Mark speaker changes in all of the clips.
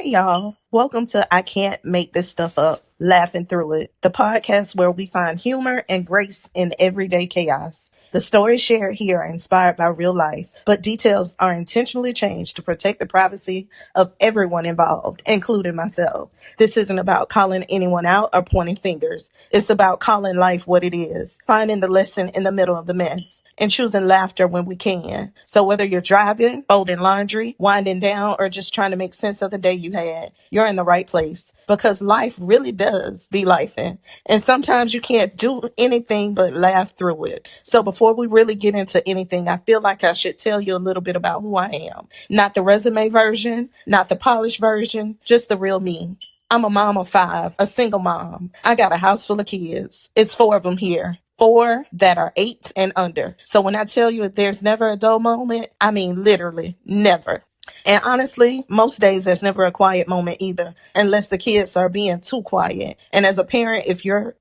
Speaker 1: Hey, y'all. Welcome to I Can't Make This Stuff Up, Laughing Through It, the podcast where we find humor and grace in everyday chaos. The stories shared here are inspired by real life, but details are intentionally changed to protect the privacy of everyone involved, including myself. This isn't about calling anyone out or pointing fingers. It's about calling life what it is, finding the lesson in the middle of the mess, and choosing laughter when we can. So whether you're driving, folding laundry, winding down, or just trying to make sense of the day you had, you're in the right place because life really does be lifing. And sometimes you can't do anything but laugh through it. So before we really get into anything, I feel like I should tell you a little bit about who I am. Not the resume version, not the polished version, just the real me. I'm a mom of 5, a single mom. I got a house full of kids. It's 4 of them here. 4 that are 8 and under. So when I tell you there's never a dull moment, I mean literally never. And honestly, most days there's never a quiet moment either, unless the kids are being too quiet. And as a parent, if your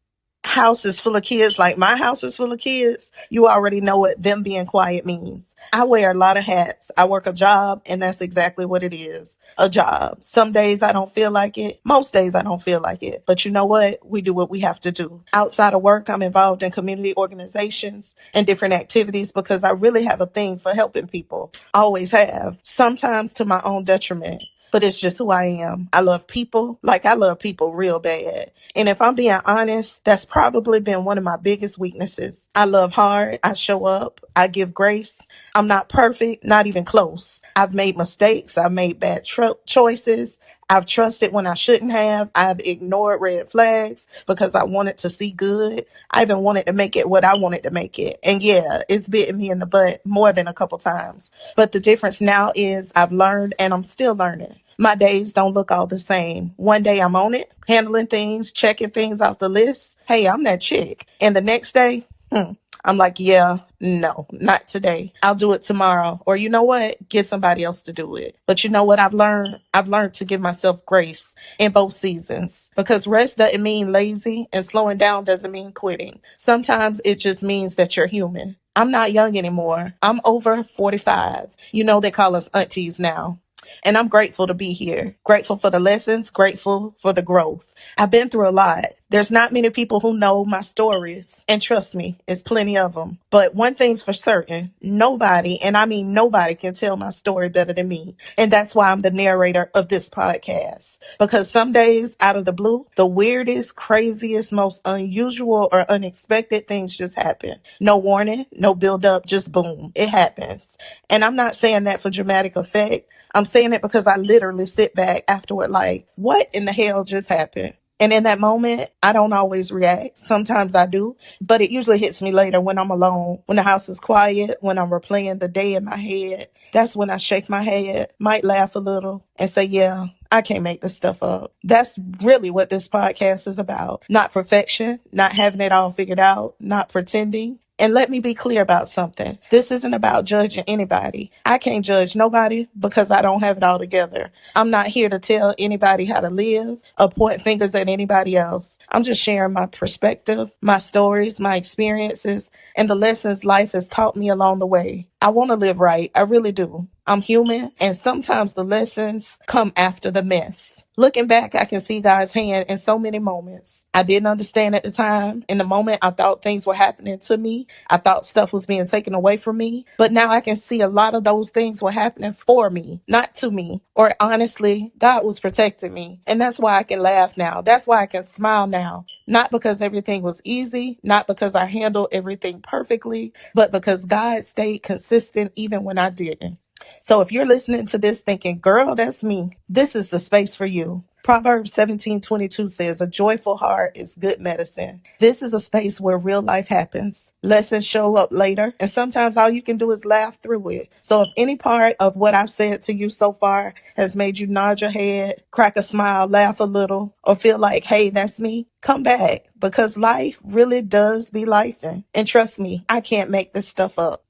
Speaker 1: house is full of kids like my house is full of kids, you already know what them being quiet means. I wear a lot of hats. I work a job, and that's exactly what it is. A job. Some days I don't feel like it. Most days I don't feel like it. But you know what? We do what we have to do. Outside of work, I'm involved in community organizations and different activities because I really have a thing for helping people. Always have. Sometimes to my own detriment. But it's just who I am. I love people. I love people real bad. And if I'm being honest, that's probably been one of my biggest weaknesses. I love hard. I show up. I give grace. I'm not perfect, not even close. I've made mistakes. I've made bad choices. I've trusted when I shouldn't have. I've ignored red flags because I wanted to see good. I even wanted to make it what I wanted to make it. And yeah, it's bitten me in the butt more than a couple times. But the difference now is I've learned and I'm still learning. My days don't look all the same. One day I'm on it, handling things, checking things off the list. Hey, I'm that chick. And the next day, I'm like, yeah, no, not today. I'll do it tomorrow. Or you know what? Get somebody else to do it. But you know what I've learned? I've learned to give myself grace in both seasons because rest doesn't mean lazy and slowing down doesn't mean quitting. Sometimes it just means that you're human. I'm not young anymore. I'm over 45. You know, they call us aunties now. And I'm grateful to be here. Grateful for the lessons, grateful for the growth. I've been through a lot. There's not many people who know my stories. And trust me, it's plenty of them. But one thing's for certain, nobody, and I mean nobody, can tell my story better than me. And that's why I'm the narrator of this podcast. Because some days out of the blue, the weirdest, craziest, most unusual or unexpected things just happen. No warning, no build up, just boom. It happens. And I'm not saying that for dramatic effect. I'm saying it because I literally sit back afterward like, what in the hell just happened? And in that moment, I don't always react. Sometimes I do, but it usually hits me later when I'm alone, when the house is quiet, when I'm replaying the day in my head. That's when I shake my head, might laugh a little and say, yeah, I can't make this stuff up. That's really what this podcast is about. Not perfection, not having it all figured out, not pretending. And let me be clear about something. This isn't about judging anybody. I can't judge nobody because I don't have it all together. I'm not here to tell anybody how to live or point fingers at anybody else. I'm just sharing my perspective, my stories, my experiences, and the lessons life has taught me along the way. I want to live right. I really do. I'm human, and sometimes the lessons come after the mess. Looking back, I can see God's hand in so many moments. I didn't understand at the time. In the moment, I thought things were happening to me. I thought stuff was being taken away from me. But now I can see a lot of those things were happening for me, not to me. Or honestly, God was protecting me. And that's why I can laugh now. That's why I can smile now. Not because everything was easy, not because I handled everything perfectly, but because God stayed consistent even when I didn't. So if you're listening to this thinking, girl, that's me, this is the space for you. Proverbs 17:22 says, a joyful heart is good medicine. This is a space where real life happens. Lessons show up later, and sometimes all you can do is laugh through it. So if any part of what I've said to you so far has made you nod your head, crack a smile, laugh a little, or feel like, hey, that's me, come back, because life really does be lifing. And trust me, I can't make this stuff up.